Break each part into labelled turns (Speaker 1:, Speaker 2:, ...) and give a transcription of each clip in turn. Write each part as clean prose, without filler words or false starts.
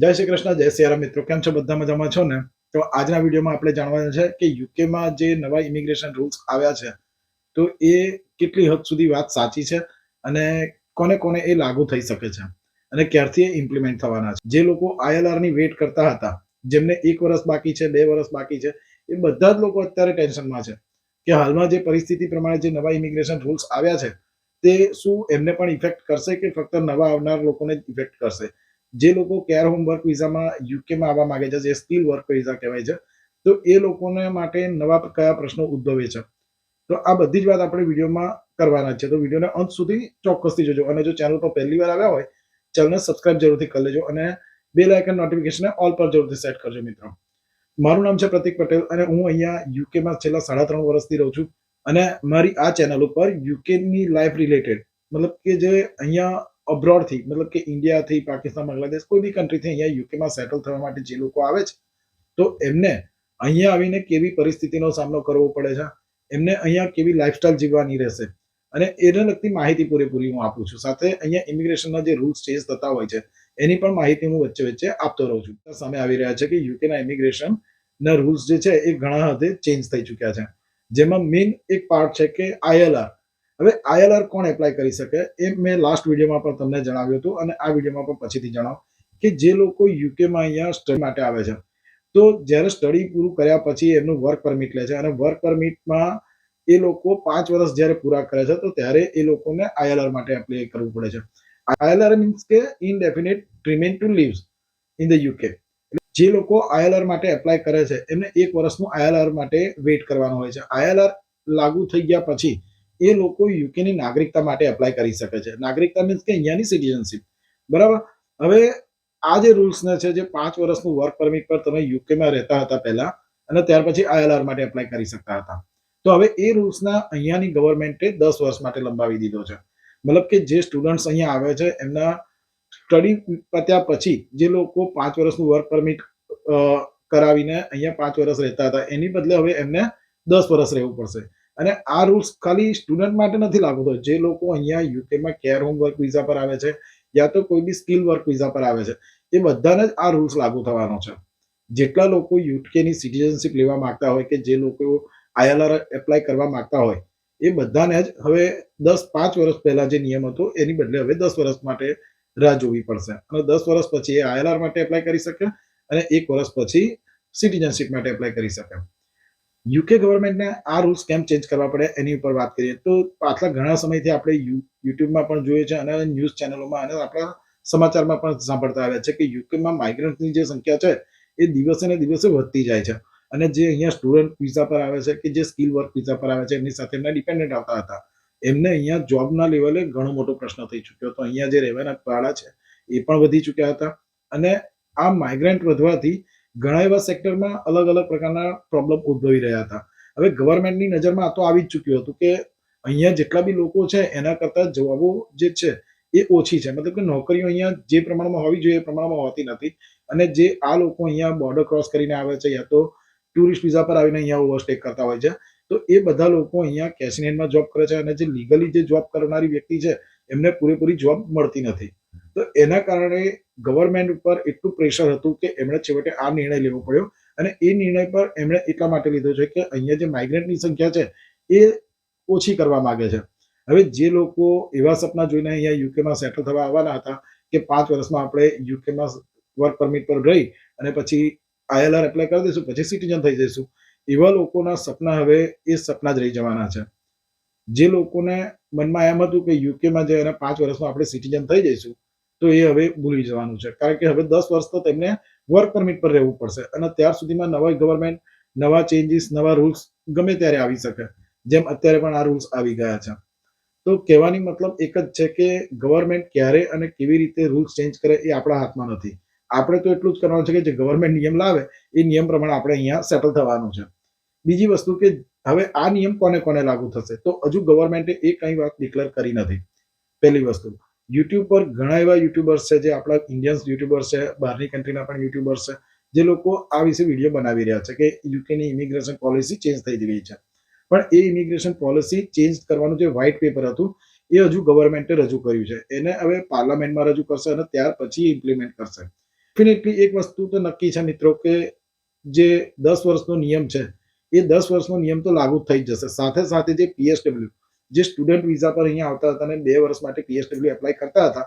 Speaker 1: જય શ્રી કૃષ્ણ, જય સિયારામ મિત્રો. કેમ છો? બધા મજામાં છો ને? તો આજના વિડીયોમાં આપણે જાણવાનું છે કે યુકેમાં જે નવા ઇમિગ્રેશન રૂલ્સ આવ્યા છે તો એ કેટલી હદ સુધી વાત સાચી છે અને કોને કોને એ લાગુ થઈ શકે છે અને ક્યારથી એ ઇમ્પ્લિમેન્ટ થવાના છે. જે લોકો ILR ની વેટ કરતા હતા, જેમને 1 વર્ષ બાકી છે, 2 વર્ષ બાકી છે, એ બધા જ લોકો અત્યારે ટેન્શનમાં છે કે હાલમાં જે પરિસ્થિતિ પ્રમાણે જે નવા ઇમિગ્રેશન રૂલ્સ આવ્યા છે તે શું એમને પણ ઇફેક્ટ કરશે કે ફક્ત નવા આવનાર લોકોને જ ઇફેક્ટ કરશે. જે લોકો કેર હોમ વર્ક વિઝામાં યુકેમાં આવવા માંગે છે, જે સ્કિલ વર્ક વિઝા કહેવાય છે, તો એ લોકોને માટે નવા કયા પ્રશ્નો ઉદ્ભવે છે, તો આ બધી જ વાત આપણે વિડીયોમાં કરવાના છે. તો વિડીયોને અંત સુધી ચોક્કસથી જોજો અને જો ચેનલ પર પહેલી વાર આવ્યા હોય ચેનલને સબસ્ક્રાઇબ જરૂરથી કરી લેજો અને બેલ આઇકન નોટિફિકેશન ઓલ પર જરૂરથી સેટ કરજો મિત્રો. મારું નામ છે પ્રતિક પટેલ અને હું અહીંયા યુકેમાં છેલ્લા 3.5 વર્ષથી રહું છું અને મારી આ ચેનલ ઉપર યુકેની લાઈફ રિલેટેડ મતલબ કે જે અહીંયા અબ્રોડથી મતલબ કે ઇન્ડિયાથી, પાકિસ્તાન, બાંગ્લાદેશ કોઈ બી કન્ટ્રીથી અહીંયા યુકેમાં સેટલ થવા માટે જે લોકો આવે છે તો એમને અહીંયા આવીને કેવી પરિસ્થિતિનો સામનો કરવો પડે છે, એમને અહીંયા કેવી લાઈફસ્ટાઈલ જીવવાની રહેશે અને એને લગતી માહિતી પૂરેપૂરી હું આપું છું. સાથે અહીંયા ઇમિગ્રેશનના જે રૂલ્સ ચેન્જ થતા હોય છે એની પણ માહિતી હું વચ્ચે વચ્ચે આપતો રહું છું. સામે આવી રહ્યા છે કે યુકેના ઇમિગ્રેશનના રૂલ્સ જે છે એ ઘણા હદે ચેન્જ થઈ ચૂક્યા છે, જેમાં મેઇન એક પાર્ટ છે કે ILR. હવે ILR કોણ એપ્લાય કરી શકે એ મેં લાસ્ટ વિડીયોમાં પણ તમને જણાવ્યું હતું અને આ વિડીયોમાં પણ પછીથી જણાવો કે જે લોકો યુકેમાં અહીંયા સ્ટડી માટે આવે છે તો જ્યારે સ્ટડી પૂરું કર્યા પછી એમનું વર્ક પરમિટ લે છે અને વર્ક પરમિટમાં એ લોકો 5 વર્ષ જ્યારે પૂરા કરે છે તો ત્યારે એ લોકોને ILR માટે એપ્લાય કરવું પડે છે. ILR મીન્સ કે indefinite remain to leaves in the UK. જે લોકો ILR માટે એપ્લાય કરે છે એમને 1 વર્ષનું ILR માટે વેઇટ કરવાનો હોય છે. ILR લાગુ થઈ ગયા પછી એ લોકો યુકેની નાગરિકતા માટે એપ્લાય કરી શકે છે. નાગરિકતા મીન્સ કે અહીંયાની સિટીઝનશીપ, બરાબર. હવે આ જે રૂલ્સને છે, જે 5 વર્ષનું વર્ક પરમિટ પર તમે યુકેમાં રહેતા હતા પહેલા અને ત્યાર પછી ILR માટે એપ્લાય કરી શકતા હતા, તો હવે એ રૂલ્સના અહીંયાની ગવર્મેન્ટે 10 વર્ષ માટે લંબાવી દીધો છે. મતલબ કે જે સ્ટુડન્ટ્સ અહીંયા આવે છે એમના સ્ટડી પત્યા પછી જે લોકો 5 વર્ષનું વર્ક પરમિટ કરાવીને અહીંયા 5 વર્ષ રહેતા હતા એની બદલે હવે એમને 10 વર્ષ રહેવું પડશે. અને આ રૂલ્સ ખાલી સ્ટુડન્ટ માટે નથી લાગુ થયો. જે લોકો અહીંયા યુકેમાં કેર હોમ વર્ક વિઝા પર આવે છે યા તો કોઈ બી સ્કિલ વર્ક વિઝા પર આવે છે એ બધાને જ આ રૂલ્સ લાગુ થવાનો છે. જેટલા લોકો યુકેની સિટીઝનશીપ લેવા માંગતા હોય કે જે લોકો ILR એપ્લાય કરવા માંગતા હોય એ બધાને જ હવે 5 વર્ષ પહેલા જે નિયમ હતો એની બદલે હવે 10 વર્ષ માટે રાહ જોવી પડશે અને 10 વર્ષ પછી એ ILR માટે એપ્લાય કરી શકે અને 1 વર્ષ પછી સિટીઝનશીપ માટે એપ્લાય કરી શકે. યુકે ગવર્મેન્ટને આ રૂલ્સ કેમ ચેન્જ કરવા પડે એની ઉપર વાત કરીએ તો પાછલા ઘણા સમયથી આપણે યુટ્યુબમાં પણ જોઈએ છે અને ન્યૂઝ ચેનલોમાં અને આપણા સમાચારમાં પણ સાંભળતા આવ્યા છે કે યુકેમાં માઇગ્રન્ટની જે સંખ્યા છે એ દિવસે ને દિવસે વધતી જાય છે અને જે અહીંયા સ્ટુડન્ટ વિઝા પર આવે છે કે જે સ્કિલ વર્ક વિઝા પર આવે છે એમની સાથે એમના ડિપેન્ડન્ટ આવતા હતા, એમને અહીંયા જોબના લેવલે ઘણો મોટો પ્રશ્ન થઈ ચૂક્યો હતો. અહીંયા જે રહેવાના ભાડા છે એ પણ વધી ચૂક્યા હતા અને આ માઇગ્રન્ટ વધવાથી ઘણા એવા સેક્ટરમાં અલગ અલગ પ્રકારના પ્રોબ્લેમ ઉદ્ભવી રહ્યા હતા. હવે ગવર્મેન્ટની નજરમાં આ તો આવી જ ચૂક્યું હતું કે અહીંયા જેટલા બી લોકો છે એના કરતાં જવાબો જે છે એ ઓછી છે. મતલબ કે નોકરીઓ અહીંયા જે પ્રમાણમાં હોવી જોઈએ એ પ્રમાણમાં હોતી નથી અને જે આ લોકો અહીંયા બોર્ડર ક્રોસ કરીને આવે છે યા તો ટુરિસ્ટ વિઝા પર આવીને અહીંયા ઓવરસ્ટે કરતા હોય છે તો એ બધા લોકો અહીંયા કેશિયરમાં જોબ કરે છે અને જે લીગલી જે જોબ કરનારી વ્યક્તિ છે એમને પૂરેપૂરી જોબ મળતી નથી. તો એના કારણે ગવર્મેન્ટ ઉપર એટલું પ્રેશર હતું કે એમણે છેવટે આ નિર્ણય લેવો પડ્યો અને એ નિર્ણય પર એમણે એટલા માટે લીધો છે કે અહીંયા જે માઇગ્રન્ટની સંખ્યા છે એ ઓછી કરવા માંગે છે. હવે જે લોકો એવા સપના જોઈને અહીંયા યુકેમાં સેટલ થવા આવવાના હતા કે 5 વર્ષમાં આપણે યુકેમાં વર્ક પરમિટ પર રહી અને પછી ILR એપ્લાય કરી દઈશું, પછી સિટીઝન થઈ જઈશું, એવા લોકોના સપના હવે એ સપના જ રહી જવાના છે. જે લોકોને મનમાં એમ હતું કે યુકેમાં જે એના 5 વર્ષમાં આપણે સિટીઝન થઈ જઈશું તો એ હવે ભૂલી જવાનું છે, કારણ કે હવે 10 વર્ષ તો તેમને વર્ક પરમિટ પર રહેવું પડશે અને ત્યાર સુધીમાં નવા ગવર્મેન્ટ, નવા ચેન્જીસ, નવા રૂલ્સ ગમે ત્યારે આવી શકે, જેમ અત્યારે પણ આ રૂલ્સ આવી ગયા છે. તો કહેવાની મતલબ એક જ છે કે ગવર્મેન્ટ ક્યારે અને કેવી રીતે રૂલ્સ ચેન્જ કરે એ આપણા હાથમાં નથી. આપણે તો એટલું જ કરવાનું છે કે જે ગવર્મેન્ટ નિયમ લાવે એ નિયમ પ્રમાણે આપણે અહીંયા સેટલ થવાનું છે. બીજી વસ્તુ કે હવે આ નિયમ કોને કોને લાગુ થશે તો હજુ ગવર્મેન્ટે એ કઈ વાત ડિક્લેર કરી નથી. પહેલી વસ્તુ, યુટ્યુબ પર ઘણા એવા યુટ્યુબર્સ છે જે આપણા ઇન્ડિયન્સ યુટ્યુબર્સ છે, બહારની કન્ટ્રીના પણ યુટ્યુબર્સ છે જે લોકો આ વિશે વિડીયો બનાવી રહ્યા છે કે યુકેની ઇમિગ્રેશન પોલિસી ચેન્જ થઈ ગઈ છે, પણ એ ઇમિગ્રેશન પોલિસી ચેન્જ કરવાનું જે વ્હાઇટ પેપર હતું એ હજુ ગવર્મેન્ટે રજૂ કર્યું છે. એને હવે પાર્લામેન્ટમાં રજૂ કરશે અને ત્યાર પછી ઇમ્પ્લિમેન્ટ કરશે. ડેફિનેટલી એક વસ્તુ તો નક્કી છે મિત્રો કે જે 10 વર્ષનો નિયમ છે એ 10 વર્ષનો નિયમ તો લાગુ થઈ જ જશે. સાથે સાથે જે PSW જે સ્ટુડન્ટ વિઝા પર અહીંયા આવતા હતા અને 2 વર્ષ માટે PSW એપ્લાય કરતા હતા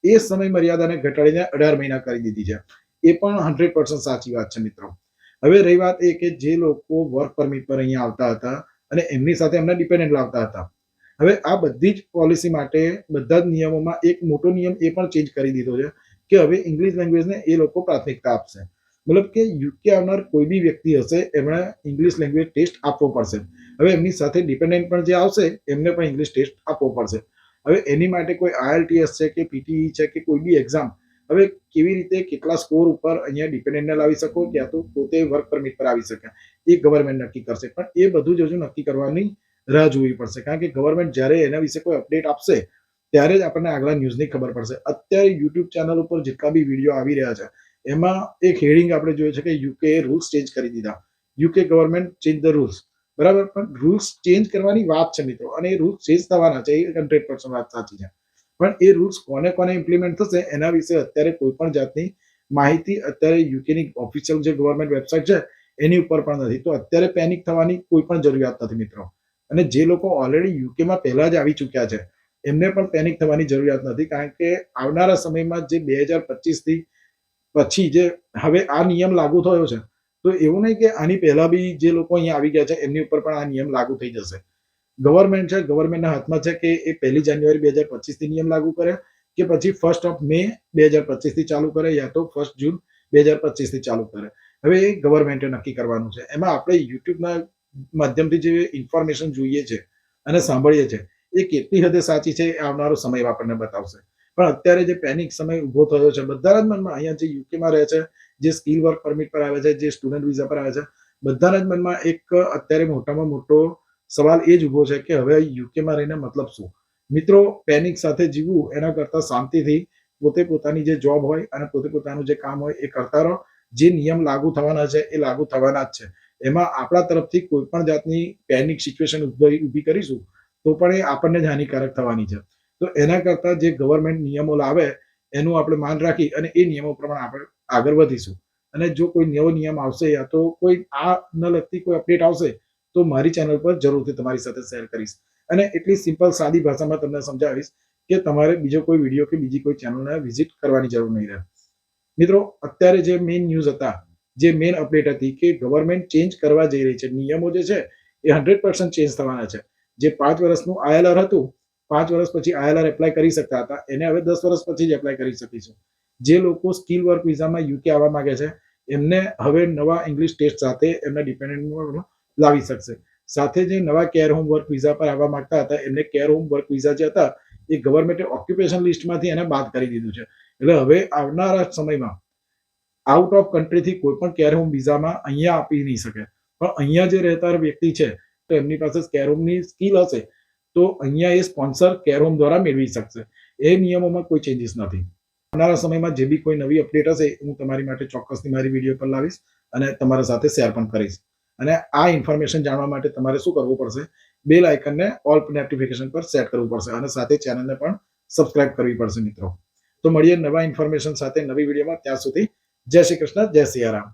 Speaker 1: એ સમય મર્યાદાને ઘટાડીને 18 મહિના કરી દીધી છે. એ પણ 100% સાચી વાત છે મિત્રો. હવે રહી વાત એ કે જે લોકો વર્ક પરમિટ પર અહીંયા આવતા હતા અને એમની સાથે એમના ડિપેન્ડન્ટ લાવતા હતા. હવે આ બધી જ પોલિસી માટે બધા જ નિયમોમાં એક મોટો નિયમ એ પણ ચેન્જ કરી દીધો છે કે હવે ઇંગ્લિશ લેંગ્વેજને એ લોકો પ્રાથમિકતા આપશે. મતલબ કે યુકે આવનાર કોઈ બી વ્યક્તિ હશે એમણે ઇંગ્લિશ લેંગ્વેજ ટેસ્ટ આપવો પડશે. હવે એમની સાથે ડિપેન્ડન્ટ પણ જે આવશે એમને પણ ઇંગ્લિશ ટેસ્ટ આપવો પડશે. હવે એની માટે કોઈ IELTS છે કે PTE છે કે કોઈ બી એક્ઝામ હવે કેવી રીતે કેટલા સ્કોર ઉપર અહીંયા ડિપેન્ડન્ટને લાવી શકો ક્યાં તો પોતે વર્ક પરમિટ પર આવી શકે એ ગવર્મેન્ટ નક્કી કરશે. પણ એ બધું જ હજુ નક્કી કરવાની રાહ જોવી પડશે કારણ કે ગવર્મેન્ટ જ્યારે એના વિશે કોઈ અપડેટ આપશે ત્યારે જ આપણને આગલા ન્યૂઝની ખબર પડશે. અત્યારે યુટ્યુબ ચેનલ ઉપર જેટલા બી વિડીયો આવી રહ્યા છે એમાં એક હેડિંગ આપણે જોયું છે કે યુકે રૂલ્સ ચેન્જ કરી દીધા. UK government change the rules. બરાબર, પણ રૂલ્સ ચેન્જ કરવાની વાત છે મિત્રો અને એ રૂલ્સ ચેન્જ થવાના છે. એ 100% વાત સાચી છે. પણ એ રૂલ્સ કોને કોને ઇમ્પ્લિમેન્ટ થશે એના વિશે અત્યારે કોઈ પણ જાતની માહિતી અત્યારે યુકેની ઓફિશિયલ જે ગવર્મેન્ટ વેબસાઇટ છે એની ઉપર પણ નથી. તો અત્યારે પેનિક થવાની કોઈ પણ જરૂરિયાત નથી મિત્રો. અને જે લોકો ઓલરેડી યુકેમાં પહેલા જ આવી ચૂક્યા છે એમને પણ પેનિક થવાની જરૂરિયાત નથી કારણ કે આવનારા સમયમાં જે 2025 થી પછી જે હવે આ નિયમ લાગુ થયો છે તો એવું નહીં કે આની પહેલા બી જે લોકો અહીંયા આવી ગયા છે એમની ઉપર પણ આ નિયમ લાગુ થઈ જશે. ગવર્મેન્ટ છે, ગવર્મેન્ટના હાથમાં છે કે એ 1 જાન્યુઆરી 2025 થી નિયમ લાગુ કરે કે પછી 1 મે 2025 થી ચાલુ કરે યા તો 1 જૂન 2025 થી ચાલુ કરે. હવે એ ગવર્મેન્ટે નક્કી કરવાનું છે. એમાં આપણે યુટ્યુબના માધ્યમથી જે ઇન્ફોર્મેશન જોઈએ છે અને સાંભળીએ છીએ એ કેટલી હદે સાચી છે એ આવનારો સમય આપણને બતાવશે. પણ અત્યારે જે પેનિક સમય ઉભો થયો છે બધાના જ મનમાં, અહીંયા જે યુકેમાં રહે છે, જે સ્કિલ વર્ક પરમિટ પર આવે છે, જે સ્ટુડન્ટ વિઝા પર આવે છે, બધાના જ મનમાં એક અત્યારે મોટામાં મોટો સવાલ એ જ ઉભો છે કે હવે યુકેમાં રહીને મતલબ શું. મિત્રો, પેનિક સાથે જીવવું એના કરતાં શાંતિથી પોતે પોતાની જે જોબ હોય અને પોતે પોતાનું જે કામ હોય એ કરતા રહો. જે નિયમ લાગુ થવાના છે એ લાગુ થવાના જ છે. એમાં આપણા તરફથી કોઈ પણ જાતની પેનિક સિચ્યુએશન ઊભી કરીશું તો પણ એ આપણને જ હાનિકારક થવાની છે. તો એના કરતાં જે ગવર્મેન્ટ નિયમો લાવે એનું આપણે માન રાખી અને એ નિયમો પ્રમાણે આપણે આગળ વધીશું. અને જો કોઈ નવો નિયમ આવશે યા તો કોઈ આ ન લગતી કોઈ અપડેટ આવશે તો મારી ચેનલ પર જરૂરથી તમારી સાથે શેર કરીશ અને એટલી સિમ્પલ સાદી ભાષામાં તમને સમજાવીશ કે તમારે બીજો કોઈ વિડીયો કે બીજી કોઈ ચેનલને વિઝિટ કરવાની જરૂર નહીં રહે. મિત્રો, અત્યારે જે મેઇન ન્યૂઝ હતા, જે મેઇન અપડેટ હતી કે ગવર્મેન્ટ ચેન્જ કરવા જઈ રહી છે. નિયમો જે છે એ 100% ચેન્જ થવાના છે. જે 5 વર્ષનું ILR હતું, 5 વર્ષ પછી ILR એપ્લાય કરી શકતા હતા એને હવે 10 વર્ષ પછી જ એપ્લાય કરી શકીશું. જે લોકો સ્કિલ વર્ક વિઝામાં યુકે આવવા માંગે છે એમને હવે નવા ઇંગ્લિશ ટેસ્ટ સાથે એમના ડિપેન્ડન્ટ લાવી શકશે. સાથે જે નવા કેર હોમ વર્ક વિઝા પર આવવા માંગતા હતા એમને કેર હોમ વર્ક વિઝા જે હતા એ ગવર્મેન્ટે ઓક્યુપેશન લિસ્ટમાંથી એને બાદ કરી દીધું છે. એટલે હવે આવનારા સમયમાં આઉટ ઓફ કન્ટ્રીથી કોઈ પણ કેર હોમ વિઝામાં અહીંયા આપી નહીં શકે. પણ અહીંયા જે રહેતા વ્યક્તિ છે તો એમની પાસે કેર હોમની સ્કિલ હશે તો અહીંયા એ સ્પોન્સર કેર હોમ દ્વારા મેળવી શકશે. એ નિયમોમાં કોઈ ચેન્જીસ નથી. આવનારા સમયમાં જે બી કોઈ નવી અપડેટ હશે હું તમારી માટે ચોક્કસથી મારી વિડીયો પર લાવીશ અને તમારા સાથે શેર પણ કરીશ. અને આ ઇન્ફોર્મેશન જાણવા માટે તમારે શું કરવું પડશે? બેલ આઇકનને ઓલ નોટિફિકેશન પર સેટ કરવું પડશે અને સાથે ચેનલને પણ સબસ્ક્રાઇબ કરવી પડશે મિત્રો. તો મળીએ નવા ઇન્ફોર્મેશન સાથે નવી વિડીયોમાં. ત્યાં સુધી જય શ્રી કૃષ્ણ, જય સિયારામ.